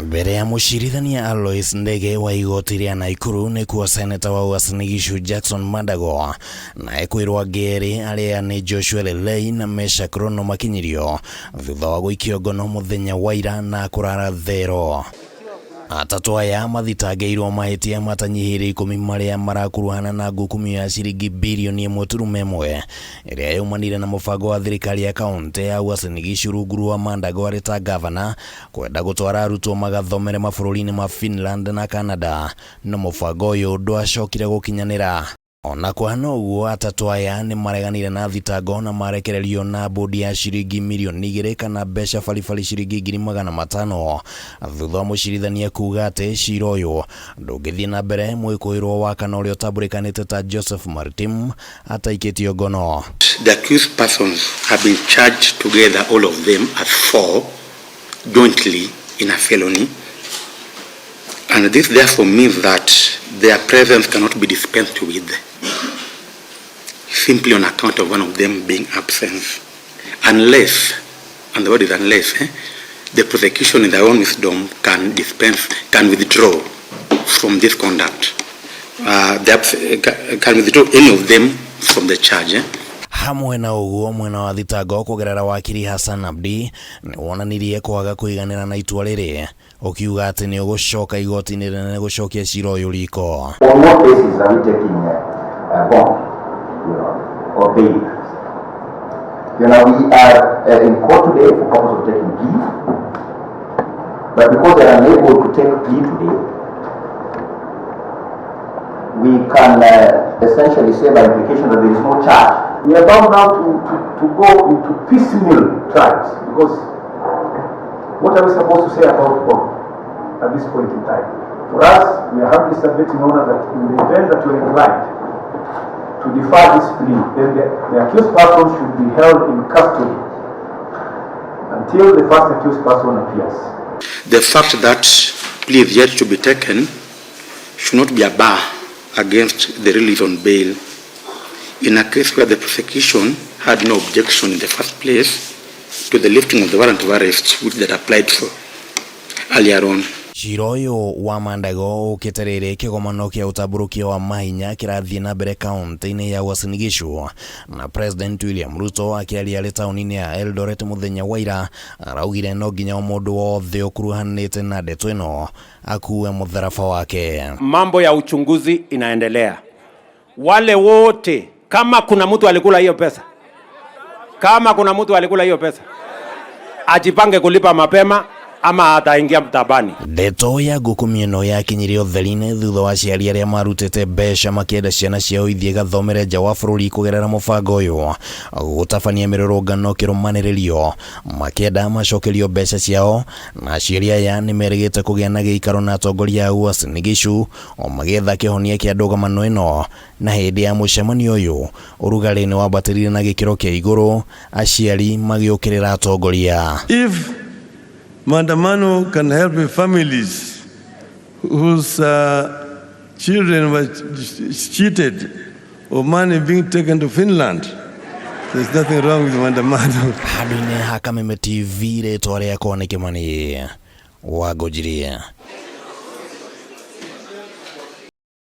Mbere ya MUCIRITHANIA Alois Ndege wa igoti ria Naikuru ni kuwa seneta wa UASIN GISHU Jackson Mandago na EKUIRWO angeri aria ni Joshua Lelei na Mesha Krono makinyirio thutha wa guikio ngono muthenya wa ira na kurara thero. Atatu aya mathitangĩirwo mahĩtia matanyihĩire 10 maria marakuruhana na ngukumio ya ciringi birioni 1.1 iria yumanire na mũbango wa thirikari ya kaunti ya UASIN GISHU rungu rwa Mandago arĩ ta gavana kwenda gũtwara arutwo magathomere mabũrũri-inĩ ma Finland na Canada, no mũbango ũyũ ndwacokire gũkinyanĩra. Ona kuhana uguo atatu aya ni mareganire na thitango na marekererio na bodi ya ciringi mirioni 2 kana mbeca baribari ciringi 500,000 thutha wa MUCIRITHANIA kuga ati cira uyu ndũngĩthiĩ na mbere mwĩkũĩrwo wa kana ũrĩa ũtambũrĩkanĩte ta Joseph Martin ataikĩtio ngono. The accused persons have been charged together, all of them as 4 jointly in a felony, and this therefore means that their presence cannot be dispensed with simply on account of one of them being absent, unless, and the word is unless, the prosecution in their own wisdom can withdraw from this conduct. Can withdraw any of them from the charge. Hamwe na uguo mwena wa thitango kugerera wakiri Hassan Abdi ni wonanirie kwaga kuiganira na itua riri ukiuga ati ni ugucoka igoti-inĩ rinene gucokia cira uyu riko. On what basis are we taking bond, or bail? We are in court today for purpose of taking plea, but because they are unable to take plea today, we can essentially say by implication that there is no charge. We are bound now to go into piecemeal trials, because what are we supposed to say about bond at this point in time? For us, we are happily submitting order that in the event that we are inclined to defer this plea, then the accused person should be held in custody until the first accused person appears. The fact that plea is yet to be taken should not be a bar against the release on bail in a case where the prosecution had no objection in the first place to the lifting of the warrant of arrest which they had applied for earlier on. Cira ũyũ wa Mandago ũkĩterere kĩgomano kĩa ũtambũrũkia wa mahinya kĩrathiĩ na mbere kaunti-inĩ ya UASIN GISHU, na President William Ruto akĩaria arĩ taũni-inĩ ya Eldoret muthenya wa ira araugire no nginya mũndũ wothe ũkuruhanĩte na ndeto ĩno akuue mũtharaba wake. Mambo ya uchunguzi inaendelea. Wale wote, kama kuna mtu alikula hiyo pesa, ajipange kulipa mapema ama ataingia mtabani. Ndeto ya NGUKUMIO-INI yakinyirio theri-inĩ thutha wa aciari arĩa marutĩte mbeca makĩenda ciana ciao ithiĩ gathomere nja wa bũrũri kũgerera mũbango ũyũ gũtabania mĩrũrũngano kĩrũmanĩrĩrio makĩenda macokerio mbeca ciao, na aciari aya nĩ merĩgĩte kũgĩa na gĩikaro na atongoria a UASIN GISHU o magĩetha kĩhonia kĩa ndũgamo ĩno, na hĩndĩ ya mũcemanio ũyũ ũrugarĩ nĩ wambatĩrire na gĩkĩro kĩa igũrũ, aciari magĩũkĩrĩra atongoria. Maandamano can help families whose children were cheated or money being taken to Finland. There's nothing wrong with maandamano. Handũ-inĩ ha Kameme TV rĩtwa rĩakwa nĩ Kĩmani wa Ngũnjirie.